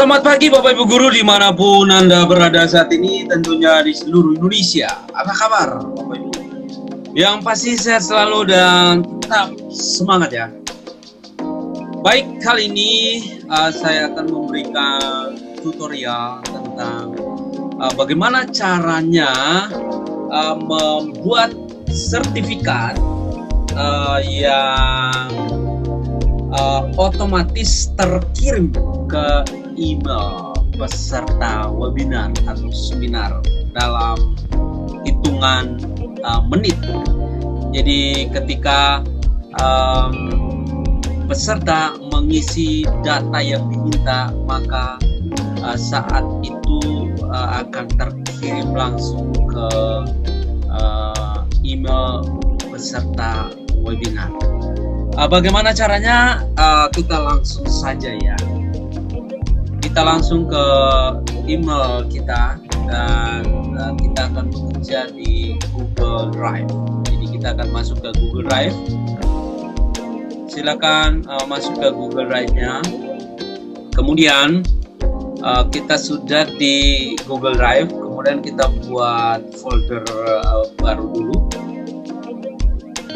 Selamat pagi Bapak Ibu Guru dimanapun Anda berada saat ini, tentunya di seluruh Indonesia. Apa kabar Bapak Ibu? Yang pasti sehat selalu dan tetap semangat ya. Baik, kali ini saya akan memberikan tutorial tentang bagaimana caranya membuat sertifikat yang otomatis terkirim ke email peserta webinar atau seminar dalam hitungan menit. Jadi ketika peserta mengisi data yang diminta, maka saat itu akan terkirim langsung ke email peserta webinar. Bagaimana caranya? Kita langsung saja ya. Kita langsung ke email kita dan kita akan bekerja di Google Drive. Jadi kita akan masuk ke Google Drive. Silakan masuk ke Google Drive-nya. Kemudian kita sudah di Google Drive. Kemudian kita buat folder baru dulu.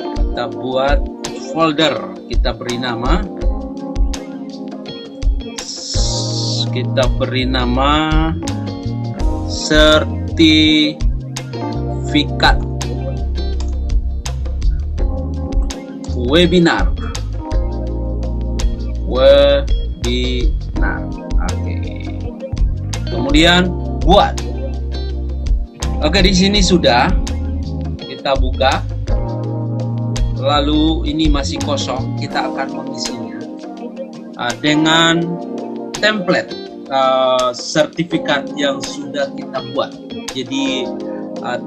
Kita buat folder, kita beri nama sertifikat webinar. Oke. Kemudian buat. Oke, di sini sudah. Kita buka. Lalu ini masih kosong, kita akan mengisinya dengan template sertifikat yang sudah kita buat. Jadi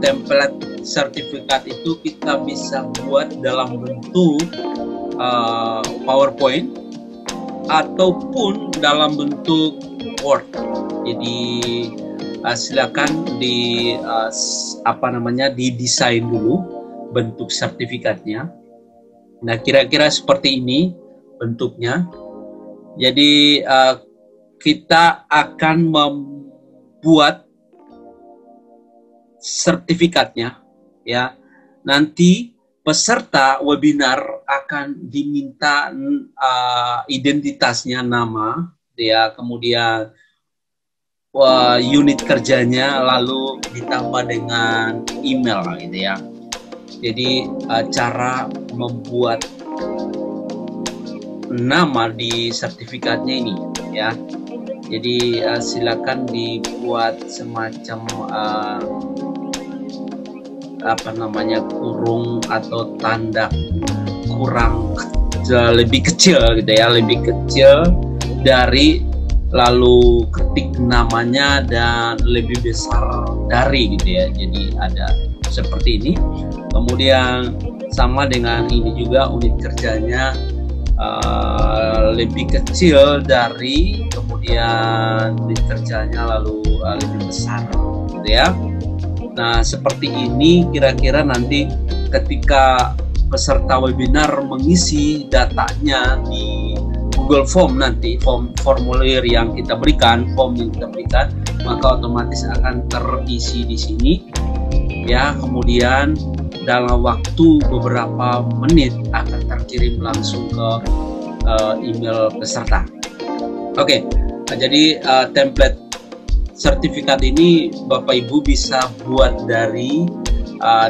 template sertifikat itu kita bisa buat dalam bentuk PowerPoint ataupun dalam bentuk Word. Jadi silakan didesain dulu bentuk sertifikatnya. Nah, kira-kira seperti ini bentuknya. Jadi kita akan membuat sertifikatnya ya. Nanti peserta webinar akan diminta identitasnya, nama dia, kemudian unit kerjanya, lalu ditambah dengan email gitu ya. Jadi cara membuat nama di sertifikatnya ini ya. Jadi silakan dibuat semacam kurung atau tanda kurang lebih kecil gitu ya, lebih kecil dari, lalu ketik namanya dan lebih besar dari gitu ya. Jadi ada seperti ini. Kemudian sama dengan ini juga, unit kerjanya lebih kecil dari, kemudian unit kerjanya lalu lebih besar gitu ya. Nah, seperti ini kira-kira nanti ketika peserta webinar mengisi datanya di Google Form, nanti formulir yang kita berikan, maka otomatis akan terisi di sini ya. Kemudian dalam waktu beberapa menit akan terkirim langsung ke email peserta. Oke, jadi template sertifikat ini Bapak Ibu bisa buat dari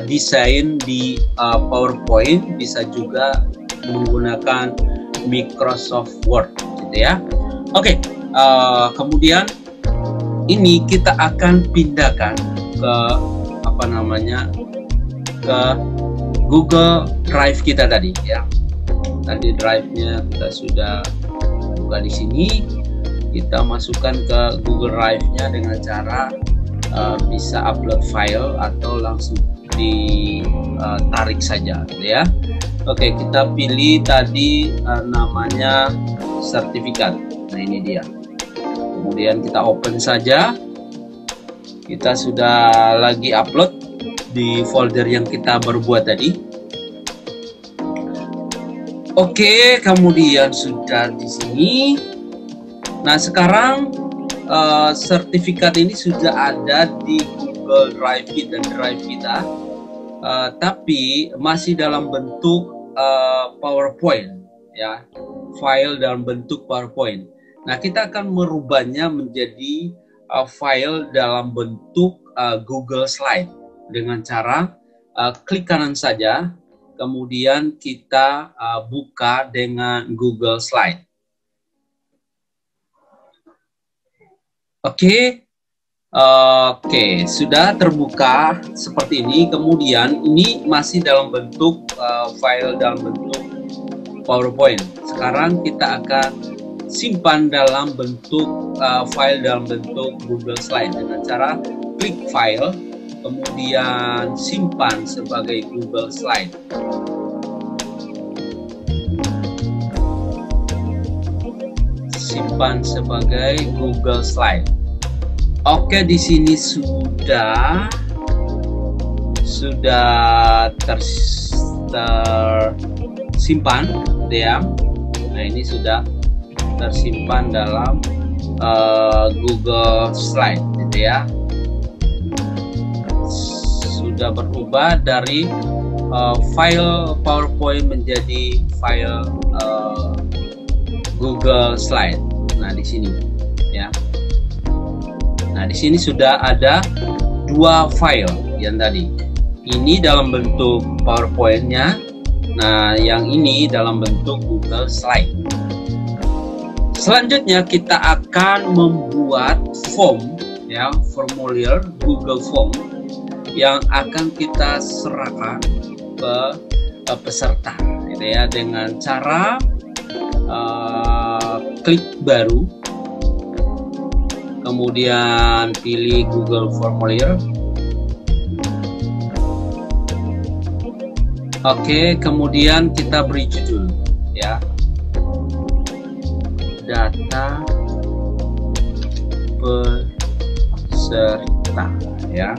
desain di PowerPoint, bisa juga menggunakan Microsoft Word gitu ya. Oke, kemudian ini kita akan pindahkan ke ke Google Drive kita tadi ya. Tadi drive-nya kita sudah buka di sini. Kita masukkan ke Google Drive-nya dengan cara bisa upload file atau langsung ditarik saja gitu ya. Oke, kita pilih tadi namanya sertifikat. Nah, ini dia. Kemudian kita open saja. Kita sudah lagi upload di folder yang kita baru buat tadi. Oke, kemudian sudah di sini. Nah, sekarang sertifikat ini sudah ada di Google Drive dan Drive kita, tapi masih dalam bentuk PowerPoint, ya, file dalam bentuk PowerPoint. Nah, kita akan merubahnya menjadi file dalam bentuk Google Slide dengan cara klik kanan saja, kemudian kita buka dengan Google Slide. Oke, sudah terbuka seperti ini. Kemudian ini masih dalam bentuk file dalam bentuk PowerPoint. Sekarang kita akan simpan dalam bentuk file dalam bentuk Google Slide dengan cara klik file, kemudian simpan sebagai Google Slide. Simpan sebagai Google Slide. Oke, di sini sudah tersimpan, ya. Nah, ini sudah tersimpan dalam Google Slide, gitu ya. Sudah berubah dari file PowerPoint menjadi file Google Slide. Nah, di sini, ya. Nah, di sini sudah ada dua file yang tadi. Ini dalam bentuk PowerPoint-nya. Nah, yang ini dalam bentuk Google Slide. Selanjutnya kita akan membuat form, ya, formulir Google Form yang akan kita serahkan ke peserta, gitu ya, dengan cara klik baru, kemudian pilih Google Formulir. Oke, kemudian kita beri judul, ya, data peserta, ya.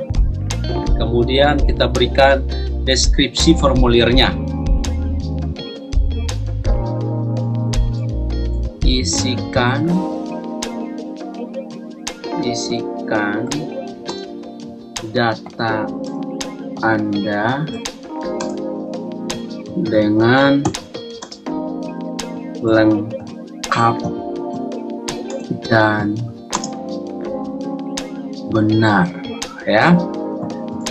Kemudian kita berikan deskripsi formulirnya. Isikan data Anda dengan lengkap dan benar, ya.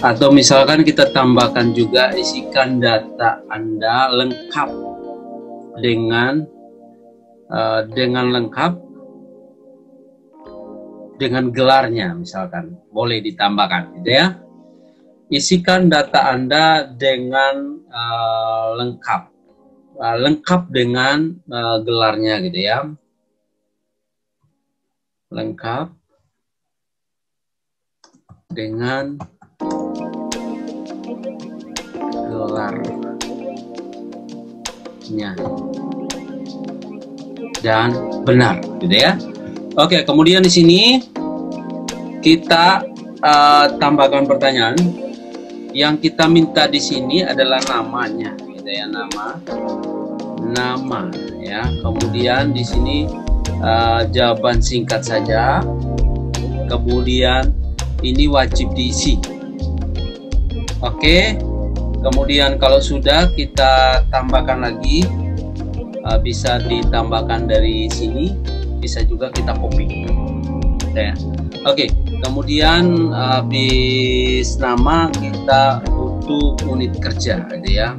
Atau misalkan kita tambahkan juga, isikan data Anda lengkap dengan lengkap dengan gelarnya, misalkan boleh ditambahkan, gitu ya. Isikan data Anda dengan lengkap dengan gelarnya, gitu ya. Lengkap dengan gelarnya dan benar, gitu ya. Oke, kemudian di sini kita tambahkan pertanyaan. Yang kita minta di sini adalah namanya, gitu ya, nama, ya. Kemudian di sini jawaban singkat saja. Kemudian ini wajib diisi. Oke. Kemudian kalau sudah, kita tambahkan lagi, bisa ditambahkan dari sini, bisa juga kita copy, ya. Oke, kemudian habis nama kita butuh unit kerja, gitu ya,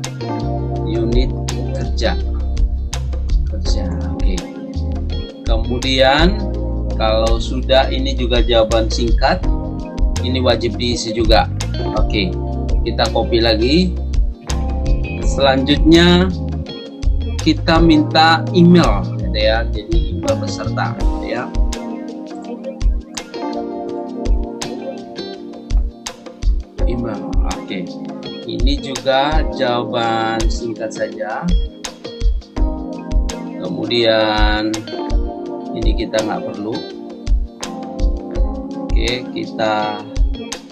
unit kerja. Oke. Kemudian kalau sudah, ini juga jawaban singkat, ini wajib diisi juga. Oke, kita copy lagi. Selanjutnya kita minta email, gitu ya, jadi email peserta, gitu ya. Email. Oke, ini juga jawaban singkat saja. Kemudian ini kita nggak perlu. Oke,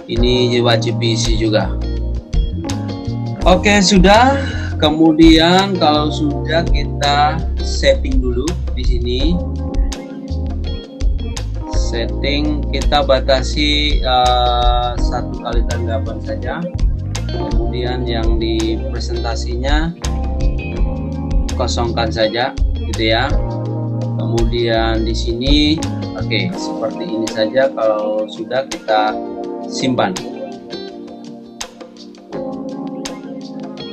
ini wajib diisi juga. Oke, sudah. Kemudian kalau sudah, kita setting dulu di sini. Setting kita batasi 1 kali tanggapan saja. Kemudian yang di presentasinya kosongkan saja, gitu ya. Kemudian di sini, oke, seperti ini saja. Kalau sudah, kita simpan.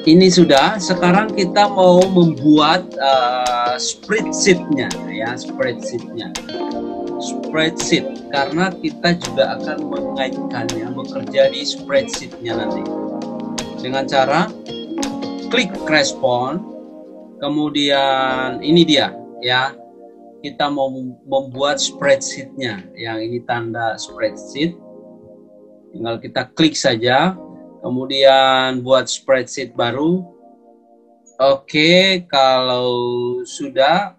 Ini sudah. Sekarang kita mau membuat spreadsheet-nya, ya, spreadsheet-nya. Spreadsheet, karena kita juga akan mengaitkannya, bekerja di spreadsheet-nya nanti dengan cara klik respon. Kemudian ini dia, ya, kita mau membuat spreadsheet-nya, yang ini tanda spreadsheet, tinggal kita klik saja, kemudian buat spreadsheet baru. Oke, kalau sudah.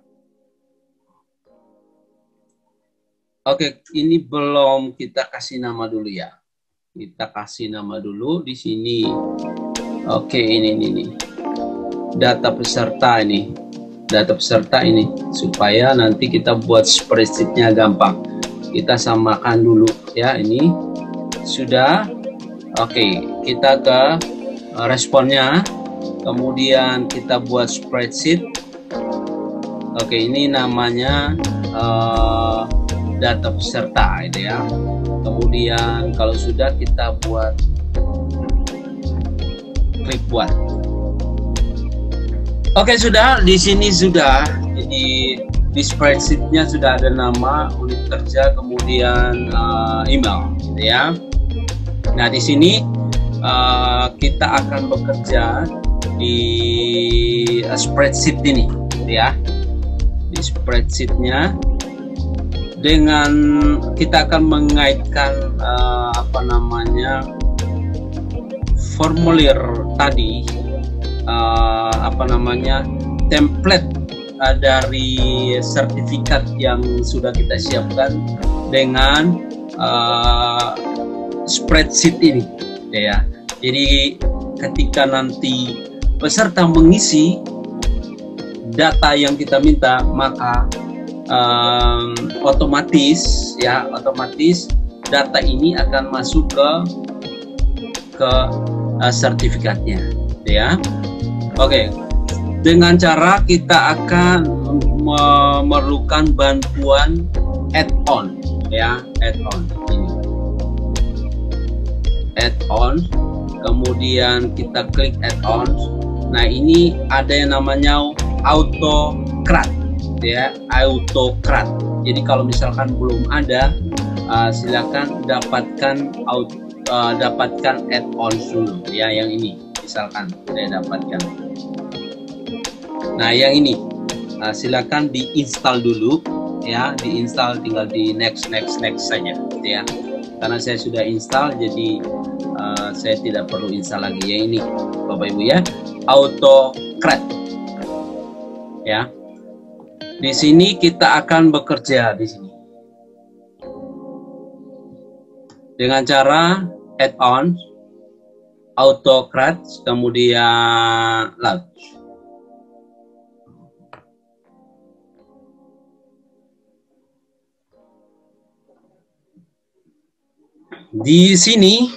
Oke, ini belum kita kasih nama dulu ya. Kita kasih nama dulu di sini. Oke, ini. Data peserta ini. Data peserta ini. Supaya nanti kita buat spreadsheet-nya gampang. Kita samakan dulu ya, ini. Sudah. Oke, kita ke responnya. Kemudian kita buat spreadsheet. Oke, ini namanya data peserta, itu ya. Kemudian kalau sudah, kita buat, klik buat. Oke, sudah. Di sini sudah. Jadi di spreadsheet-nya sudah ada nama, unit kerja, kemudian email, gitu ya. Nah, di sini kita akan bekerja di spreadsheet ini, gitu ya. Di spreadsheet-nya, dengan kita akan mengaitkan formulir tadi, template dari sertifikat yang sudah kita siapkan dengan spreadsheet ini, ya. Jadi ketika nanti peserta mengisi data yang kita minta, maka otomatis data ini akan masuk ke sertifikatnya, ya. Oke, dengan cara kita akan memerlukan bantuan add-on, ya, add-on ini, add-on. Kemudian kita klik add-on. Nah, ini ada yang namanya AutoCRAD, ya, AutoCRAD. Jadi kalau misalkan belum ada, silakan dapatkan add-on dulu, ya, yang ini misalkan saya dapatkan. Nah, yang ini silakan diinstal dulu, ya, diinstal, tinggal di next saja, gitu ya. Karena saya sudah install, jadi saya tidak perlu install lagi. Yang ini, Bapak Ibu, ya, AutoCRAD, ya. Di sini kita akan bekerja di sini dengan cara add-on, AutoCRAD, kemudian launch. Di sini,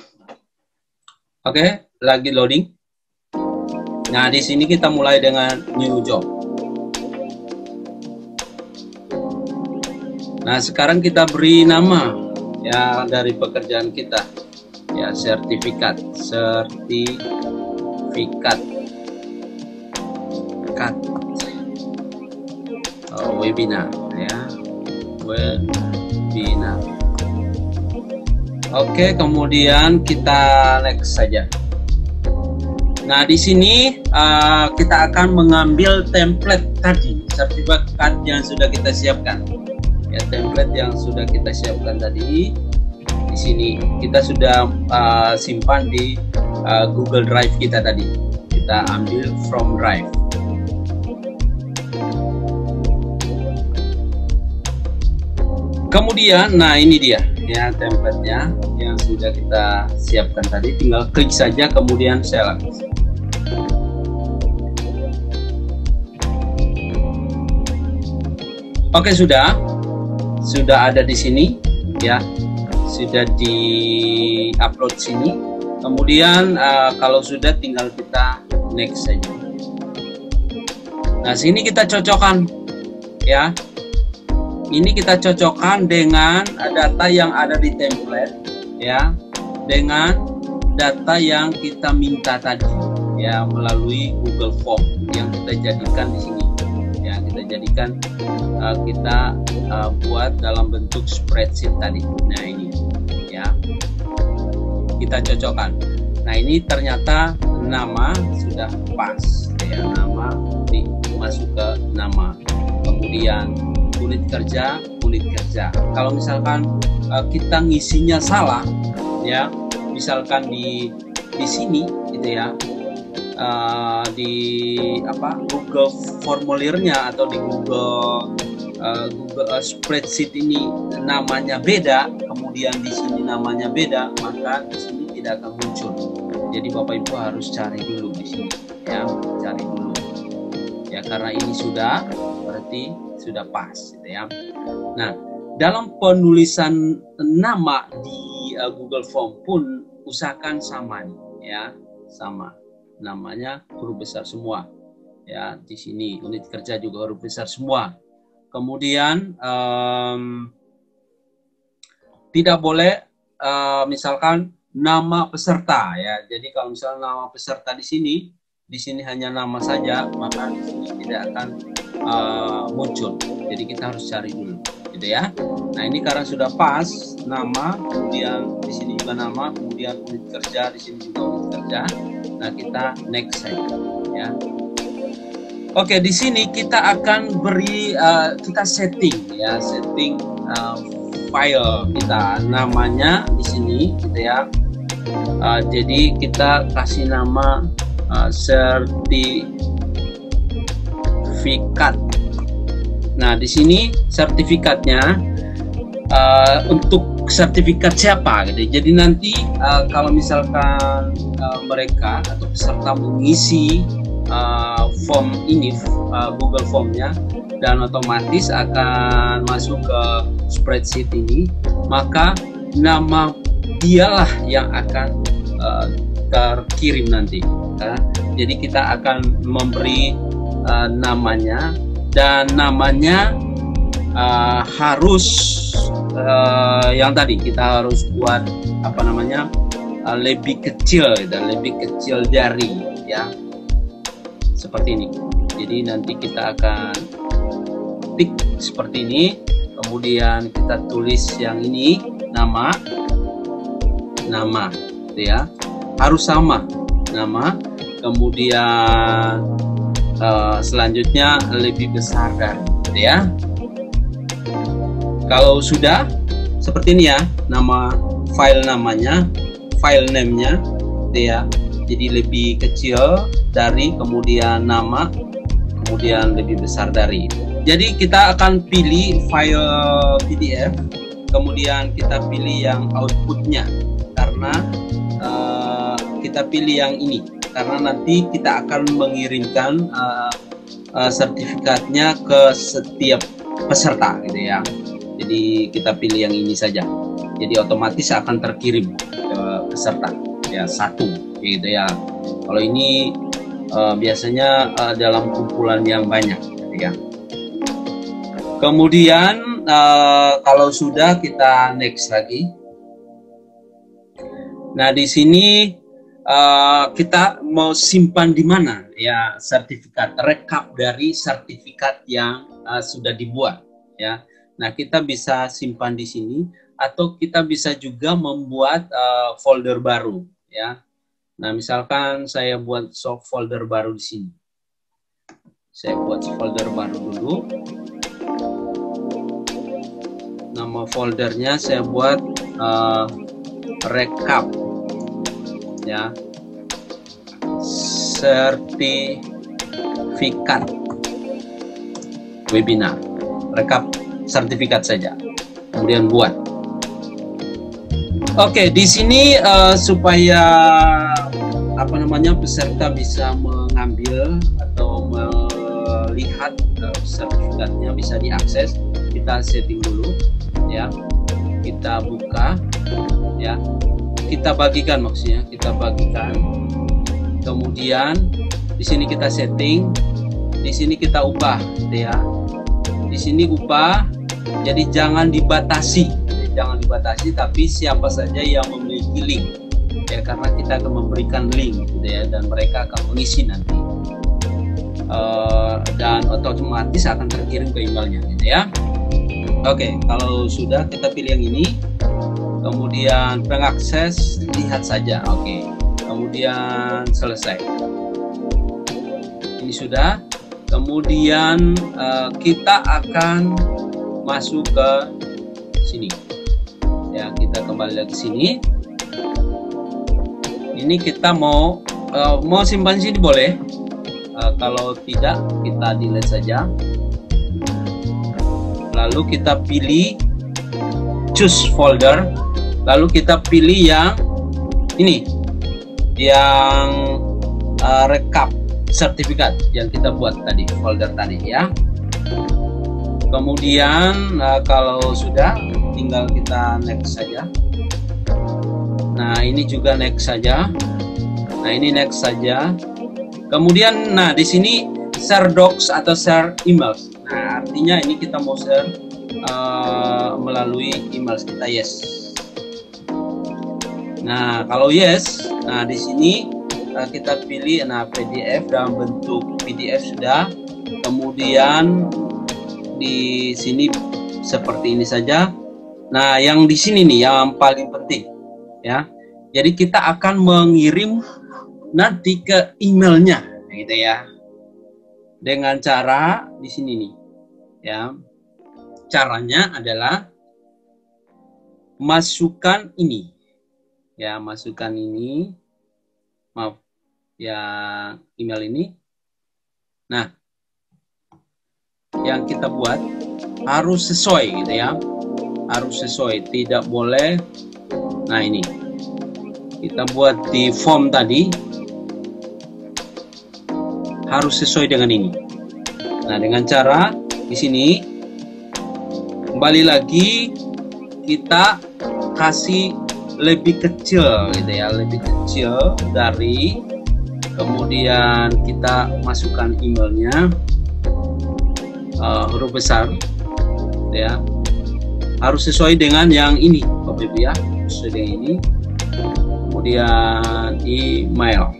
oke, lagi loading. Nah, di sini kita mulai dengan new job. Nah, sekarang kita beri nama, ya, dari pekerjaan kita, ya, sertifikat, webinar, ya, webinar. Oke, kemudian kita next saja. Nah, di sini kita akan mengambil template tadi, sertifikat yang sudah kita siapkan. Ya, template yang sudah kita siapkan tadi di sini kita sudah simpan di Google Drive kita tadi. Kita ambil from Drive. Kemudian, nah, ini dia, ya, template-nya yang sudah kita siapkan tadi. Tinggal klik saja, kemudian select. Oke, sudah ada di sini. ya, sudah di upload sini. Kemudian kalau sudah tinggal kita next saja. Nah, sini kita cocokkan ya. Ini kita cocokkan dengan data yang ada di template ya, dengan data yang kita minta tadi ya, melalui Google Form yang kita jadikan di sini ya. Kita jadikan kita buat dalam bentuk spreadsheet tadi. Nah, ini ya, kita cocokkan. Nah, ini ternyata nama sudah pas ya, nama masuk ke nama, kemudian unit kerja. Kalau misalkan kita ngisinya salah ya, misalkan di sini gitu ya, di Google formulirnya atau di Google spreadsheet ini namanya beda, kemudian di sini namanya beda, maka di sini tidak akan muncul. Jadi Bapak Ibu harus cari dulu di sini ya, cari dulu ya, karena ini sudah berarti sudah pas gitu ya. Nah, dalam penulisan nama di Google Form pun usahakan sama nih ya, sama namanya huruf besar semua ya. Di sini unit kerja juga huruf besar semua. Kemudian tidak boleh misalkan nama peserta ya. Jadi kalau misalnya nama peserta di sini hanya nama saja, maka di sini tidak akan muncul. Jadi kita harus cari dulu, gitu ya. Nah, ini karena sudah pas nama, kemudian di sini juga nama, kemudian unit kerja, di sini juga unit kerja. Nah, kita next saja, ya. Oke, di sini kita akan beri kita setting ya, setting file kita, namanya di sini, gitu ya. Jadi kita kasih nama sertifikat. Nah, di sini sertifikatnya untuk sertifikat siapa gitu. Jadi nanti kalau misalkan mereka atau peserta mengisi form ini, Google Formnya, dan otomatis akan masuk ke spreadsheet ini, maka nama dialah yang akan terkirim nanti. Jadi kita akan memberi namanya, dan namanya harus yang tadi kita harus buat apa namanya, lebih kecil dari ya, seperti ini. Jadi nanti kita akan tik seperti ini, kemudian kita tulis yang ini nama gitu ya, harus sama nama, kemudian selanjutnya lebih besar dari gitu ya. Kalau sudah seperti ini ya, nama file namanya, file name-nya gitu ya, jadi lebih kecil dari, kemudian nama, kemudian lebih besar dari. Jadi kita akan pilih file PDF, kemudian kita pilih yang outputnya, karena kita pilih yang ini karena nanti kita akan mengirimkan sertifikatnya ke setiap peserta gitu ya. Jadi kita pilih yang ini saja, jadi otomatis akan terkirim ke peserta ya, satu gitu ya. Kalau ini biasanya dalam kumpulan yang banyak gitu ya. Kemudian kalau sudah, kita next lagi. Nah, di sini kita mau simpan di mana ya sertifikat, rekap dari sertifikat yang sudah dibuat ya. Nah, kita bisa simpan di sini, atau kita bisa juga membuat folder baru ya. Nah, misalkan saya buat folder baru di sini. Saya buat folder baru dulu. Nama foldernya saya buat rekap ya, sertifikat webinar, rekap sertifikat saja, kemudian buat. Oke, di sini supaya apa namanya, peserta bisa mengambil atau melihat sertifikatnya, bisa diakses, kita setting dulu ya. kita buka, ya, kita bagikan, maksudnya kita bagikan. Kemudian di sini kita setting, di sini kita ubah, gitu ya. Di sini ubah, jadi jangan dibatasi, tapi siapa saja yang memiliki link, ya, karena kita akan memberikan link, gitu ya, dan mereka akan mengisi nanti. Dan otomatis akan terkirim ke emailnya, gitu ya. Oke, kalau sudah, kita pilih yang ini, kemudian pengakses lihat saja. Oke, kemudian selesai. Ini sudah. Kemudian kita akan masuk ke sini, ya, kita kembali lagi ke sini. Ini kita mau simpan sini boleh. Kalau tidak, kita delete saja. Lalu kita pilih choose folder. Lalu kita pilih yang ini, yang rekap sertifikat yang kita buat tadi, folder tadi, ya. Kemudian kalau sudah, tinggal kita next saja. Nah, ini juga next saja. Nah, ini next saja. Kemudian, nah, di sini share docs atau share emails. Nah, artinya ini kita mau share melalui emails kita, yes. Nah, kalau yes, nah di sini kita pilih, nah, PDF, dalam bentuk PDF sudah. Kemudian di sini seperti ini saja. Nah, yang di sini nih yang paling penting, ya. Jadi kita akan mengirim nanti ke emailnya, gitu ya, dengan cara di sini nih, ya. Caranya adalah masukkan ini, ya, masukkan ini, maaf, ya, email ini. Nah, yang kita buat harus sesuai, gitu ya, harus sesuai, tidak boleh. Nah, ini kita buat di form tadi, harus sesuai dengan ini. Nah, dengan cara di sini kembali lagi kita kasih lebih kecil, gitu ya, lebih kecil dari, kemudian kita masukkan emailnya huruf besar, gitu ya, harus sesuai dengan yang ini, Bapak Ibu, ya, sesuai dengan ini. Kemudian email,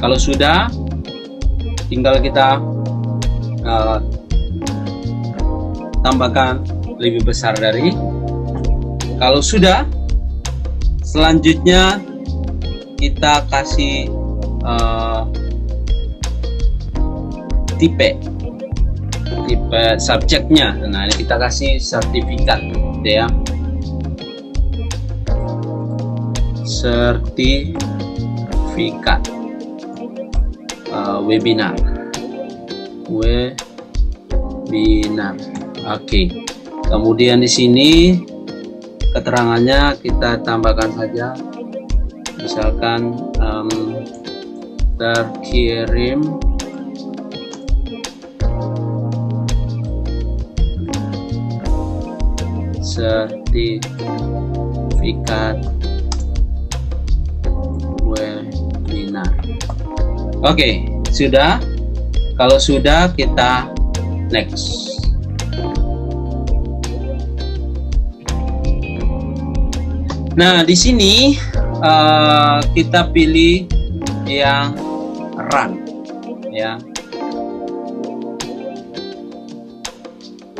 kalau sudah, tinggal kita tambahkan lebih besar dari. Kalau sudah, selanjutnya kita kasih tipe subjeknya. Nah, ini kita kasih sertifikat, gitu ya, sertifikat webinar. Oke. Kemudian di sini keterangannya kita tambahkan saja, misalkan terkirim sertifikat webinar. Oke, sudah. Kalau sudah, kita next. Nah, di sini kita pilih yang run, ya.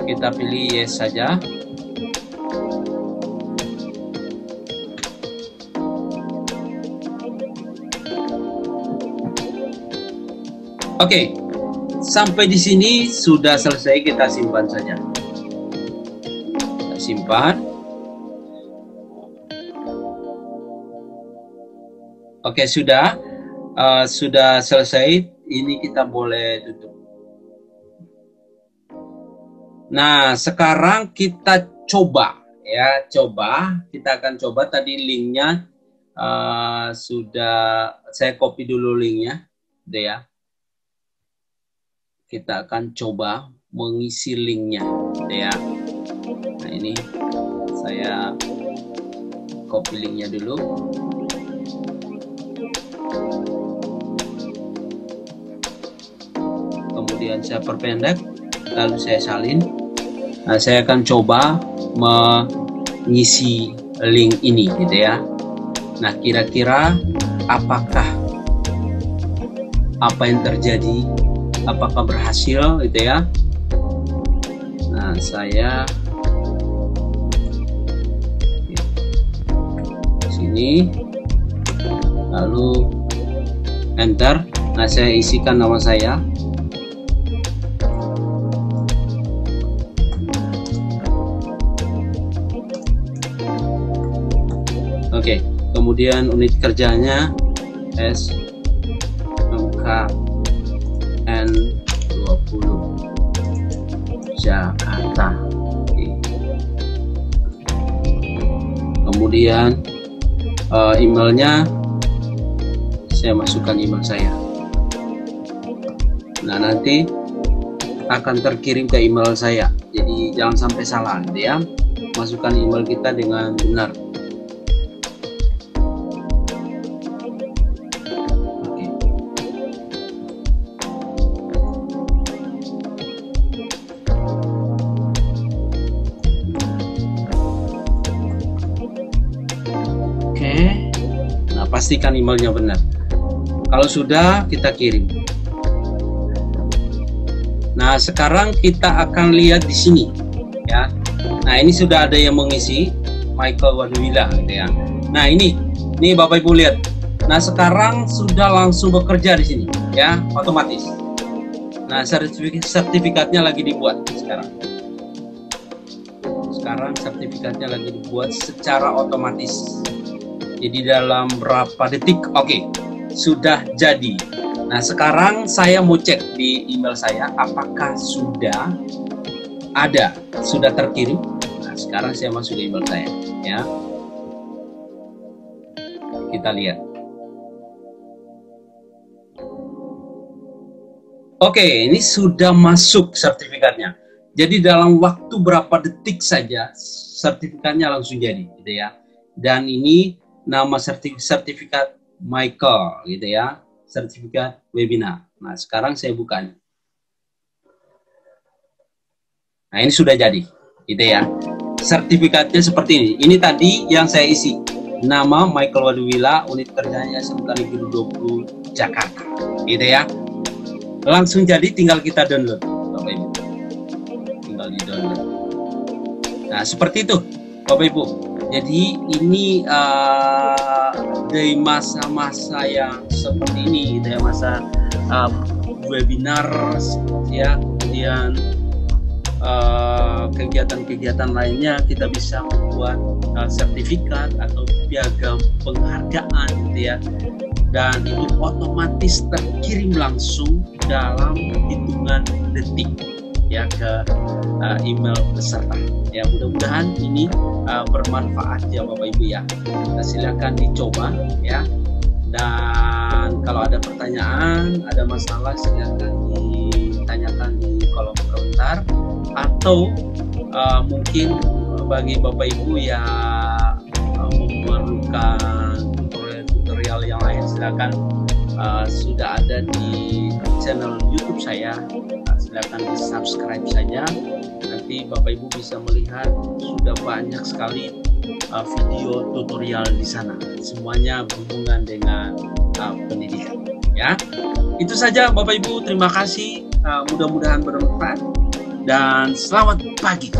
Kita pilih yes saja. Oke, sampai di sini sudah selesai, kita simpan saja. Kita simpan. Oke, sudah selesai. Ini kita boleh tutup. Nah, sekarang kita coba, ya, kita akan coba. Tadi linknya sudah saya copy dulu linknya, gitu ya. Kita akan coba mengisi linknya, gitu ya. Nah, ini saya Saya copy linknya dulu. Kemudian saya perpendek, lalu saya salin. Nah, saya akan coba mengisi link ini gitu ya. Nah, kira-kira apakah apa yang terjadi, apakah berhasil gitu ya. Nah, saya sini lalu enter. Nah, saya isikan nama saya. Oke, kemudian unit kerjanya SMKN20 Jakarta. Kemudian emailnya saya masukkan email saya. Nah, nanti akan terkirim ke email saya, jadi jangan sampai salah gitu ya. Masukkan email kita dengan benar. Nah, pastikan emailnya benar. Kalau sudah, kita kirim. Nah, sekarang kita akan lihat di sini ya. Nah, ini sudah ada yang mengisi, Michael Waduwila gitu ya. Nah, ini Bapak Ibu lihat. Nah, sekarang sudah langsung bekerja di sini ya, otomatis. Nah, sertifikatnya lagi dibuat sekarang. Sekarang sertifikatnya lagi dibuat secara otomatis. Jadi dalam berapa detik, oke, sudah jadi. Nah, sekarang saya mau cek di email saya apakah sudah ada, sudah terkirim. Nah, sekarang saya masuk ke email saya ya. Kita lihat. Oke, ini sudah masuk sertifikatnya. Jadi dalam waktu berapa detik saja sertifikatnya langsung jadi gitu ya. Dan ini nama sertifikat Michael gitu ya, sertifikat webinar. Nah, sekarang saya buka. Nah, ini sudah jadi gitu ya. Sertifikatnya seperti ini. Ini tadi yang saya isi. Nama Michael Waduwila, unit kerjanya SMK Negeri 20 Jakarta. Gitu ya. Langsung jadi, tinggal kita download Bapak Ibu. Tinggal di download. Nah, seperti itu Bapak Ibu. Jadi ini dari masa-masa yang seperti ini, dari masa webinar ya, kemudian kegiatan-kegiatan lainnya, kita bisa membuat sertifikat atau piagam penghargaan gitu ya, dan itu otomatis terkirim langsung dalam hitungan detik ya ke email peserta. Ya, mudah-mudahan ini bermanfaat ya Bapak Ibu ya. Nah, silakan dicoba ya. Dan kalau ada pertanyaan, ada masalah, silakan ditanyakan di kolom komentar, atau mungkin bagi Bapak Ibu yang memerlukan tutorial yang lain, silakan sudah ada di channel YouTube saya. Silakan di subscribe saja. Nanti Bapak Ibu bisa melihat sudah banyak sekali video tutorial di sana. Semuanya berhubungan dengan pendidikan. Ya, itu saja Bapak Ibu. Terima kasih. Mudah-mudahan bermanfaat dan selamat pagi.